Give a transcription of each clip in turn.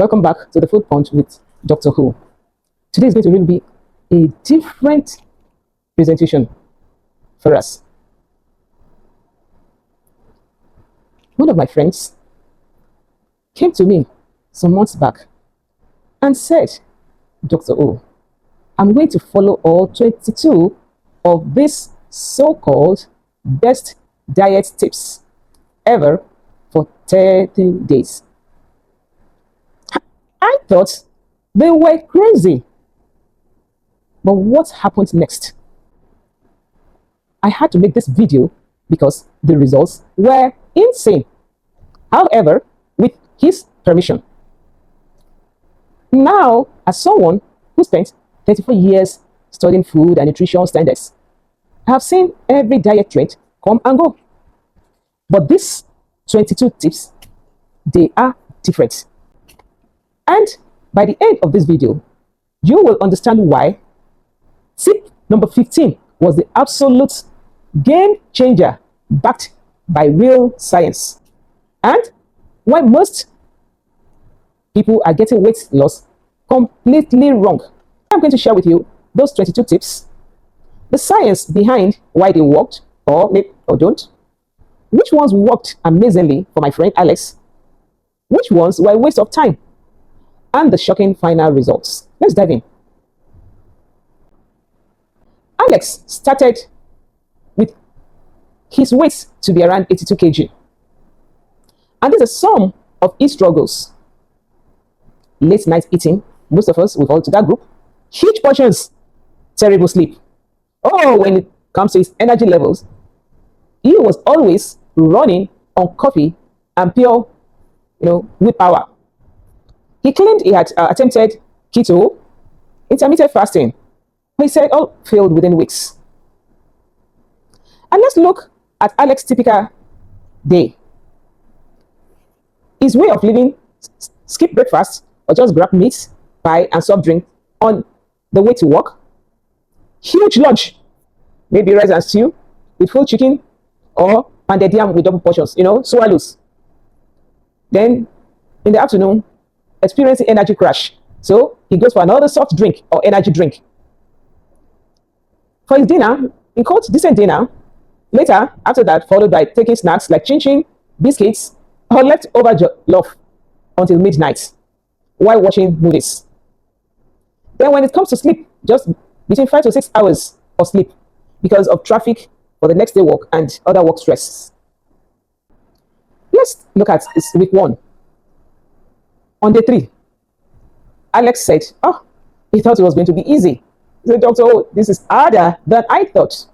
Welcome back to the Food Punch with Dr. Who. Today is going to really be a different presentation for us. One of my friends came to me some months back and said, Dr. O, I'm going to follow all 22 of these so-called best diet tips ever for 30 days. I thought they were crazy. But what happened next? I had to make this video because the results were insane. However, with his permission. Now, as someone who spent 34 years studying food and nutrition standards, I have seen every diet trend come and go. But these 22 tips, they are different. And by the end of this video, you will understand why tip number 15 was the absolute game changer backed by real science. And why most people are getting weight loss completely wrong. I'm going to share with you those 22 tips, the science behind why they worked or maybe or don't, which ones worked amazingly for my friend Alex, which ones were a waste of time, and the shocking final results. Let's dive in. Alex started with his weight to be around 82 kg. And this is some of his struggles. Late night eating, most of us, we fall to that group. Huge portions, terrible sleep. Oh, when it comes to his energy levels, he was always running on coffee and pure, willpower. He claimed he had attempted keto, intermittent fasting, but he said all failed within weeks. And let's look at Alex's typical day. His way of living: skip breakfast or just grab meat, pie, and soft drink on the way to work. Huge lunch, maybe rice and stew with full chicken or pounded yam with double portions, swallows. Then in the afternoon, experiencing energy crash. So he goes for another soft drink or energy drink. For his dinner, he called decent dinner. Later, after that, followed by taking snacks like chin-chin, biscuits, or leftover jollof until midnight while watching movies. Then when it comes to sleep, just between 5 to 6 hours of sleep because of traffic for the next day work and other work stress. Let's look at this week 1. On day 3, Alex said, he thought it was going to be easy. He said, Doctor, this is harder than I thought.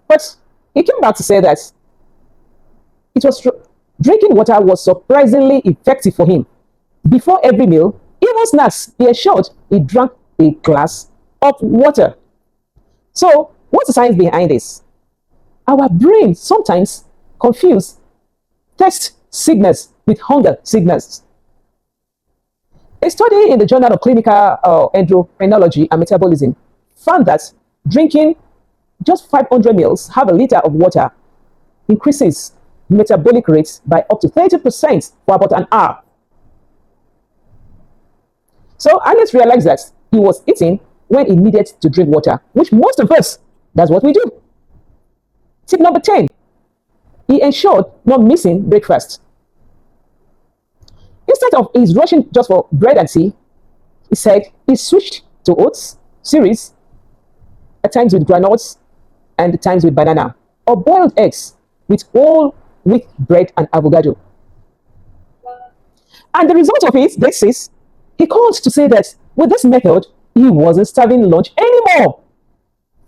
But he came back to say that it was drinking water was surprisingly effective for him. Before every meal, even snacks, he assured he drank a glass of water. So, what's the science behind this? Our brain sometimes confuse thirst signals with hunger signals. A study in the Journal of Clinical Endocrinology and Metabolism found that drinking just 500 ml, half a liter of water, increases metabolic rates by up to 30% for about an hour. So Alex realized that he was eating when he needed to drink water, which most of us, that's what we do. Tip number 10, he ensured not missing breakfast. Instead of his rushing just for bread and tea, he said he switched to oats, cereals, at times with granules, and at times with banana, or boiled eggs with whole wheat bread and avocado. And the result of it, this is, he called to say that with this method, he wasn't starving lunch anymore.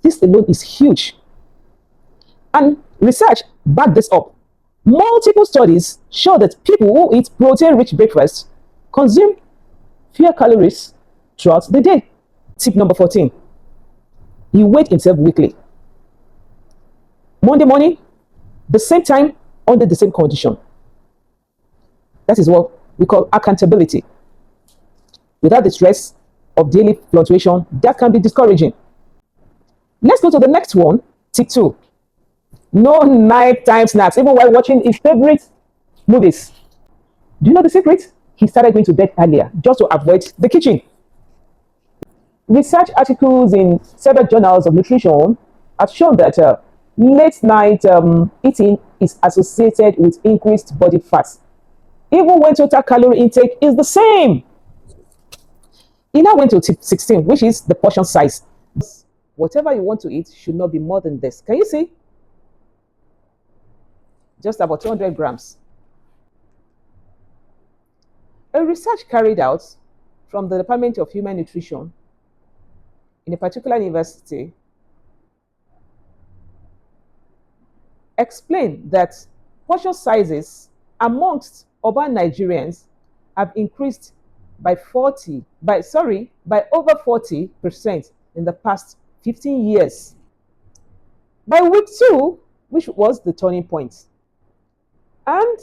This alone is huge. And research backed this up. Multiple studies show that people who eat protein-rich breakfast consume fewer calories throughout the day. Tip number 14, he weighed himself weekly. Monday morning, the same time, under the same condition. That is what we call accountability. Without the stress of daily fluctuation, that can be discouraging. Let's go to the next one, tip 2. No nighttime snacks, even while watching his favorite movies. Do you know the secret? He started going to bed earlier just to avoid the kitchen. Research articles in several journals of nutrition have shown that late night eating is associated with increased body fat, even when total calorie intake is the same. He now went to tip 16, which is the portion size. Whatever you want to eat should not be more than this. Can you see? Just about 200 grams. A research carried out from the Department of Human Nutrition in a particular university explained that portion sizes amongst urban Nigerians have increased by over 40% in the past 15 years. By week 2, which was the turning point. And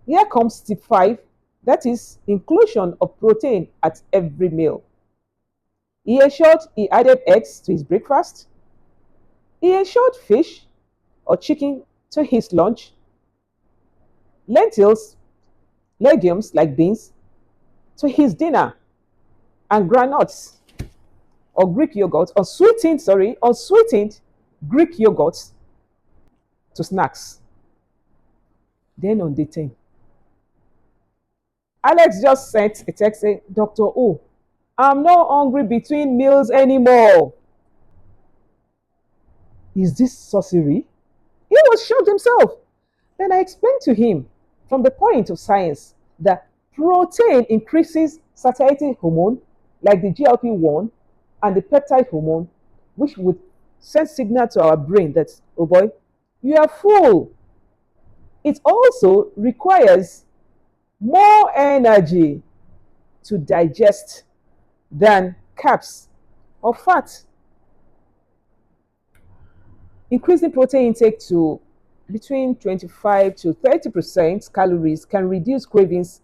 here comes tip 5, that is inclusion of protein at every meal. He ensured he added eggs to his breakfast. He ensured fish or chicken to his lunch, lentils, legumes like beans to his dinner, and granules or Greek yogurt, unsweetened Greek yogurt to snacks. Then on day 10, Alex just sent a text saying, Dr. O, I'm not hungry between meals anymore. Is this sorcery? He was shocked himself. Then I explained to him from the point of science that protein increases satiety hormone like the GLP-1 and the peptide hormone, which would send signal to our brain that, oh boy, you are full. It also requires more energy to digest than carbs or fat. Increasing protein intake to between 25 to 30% calories can reduce cravings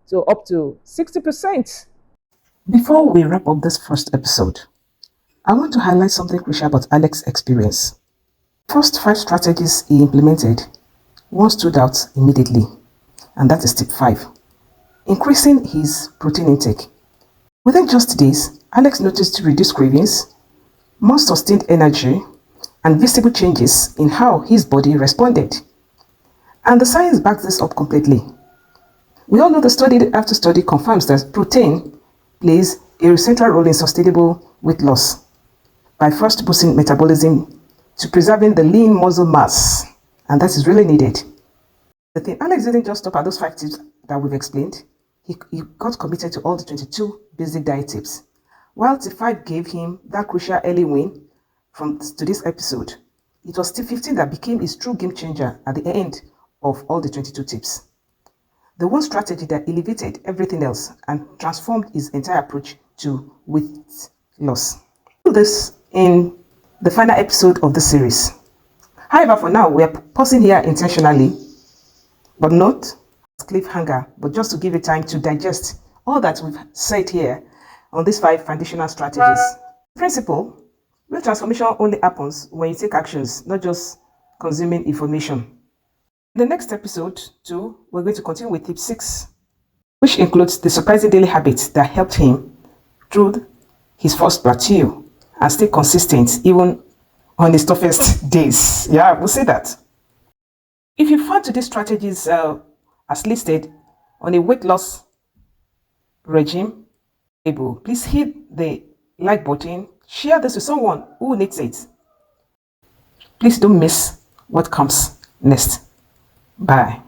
to up to 60%. Before we wrap up this first episode, I want to highlight something crucial about Alex's experience. First 5 strategies he implemented, one stood out immediately, and that is tip 5, increasing his protein intake. Within just days, Alex noticed reduced cravings, more sustained energy, and visible changes in how his body responded. And the science backs this up completely. We all know the study after study confirms that protein plays a central role in sustainable weight loss by first boosting metabolism to preserving the lean muscle mass, and that is really needed. The thing, Alex didn't just stop at those 5 tips that we've explained. He got committed to all the 22 basic diet tips. While tip 5 gave him that crucial early win from today's episode, it was tip 15 that became his true game changer at the end of all the 22 tips. The one strategy that elevated everything else and transformed his entire approach to weight loss. We'll do this in the final episode of the series. However, for now, we are pausing here intentionally, but not as cliffhanger, but just to give you time to digest all that we've said here on these 5 foundational strategies. Principle: real transformation only happens when you take actions, not just consuming information. In the next episode, too, we're going to continue with tip 6, which includes the surprising daily habits that helped him through his first plateau and stay consistent even on his toughest days. Yeah, we'll see that. If you found today's strategies as listed on a weight loss regime, please hit the like button, share this with someone who needs it. Please don't miss what comes next. Bye.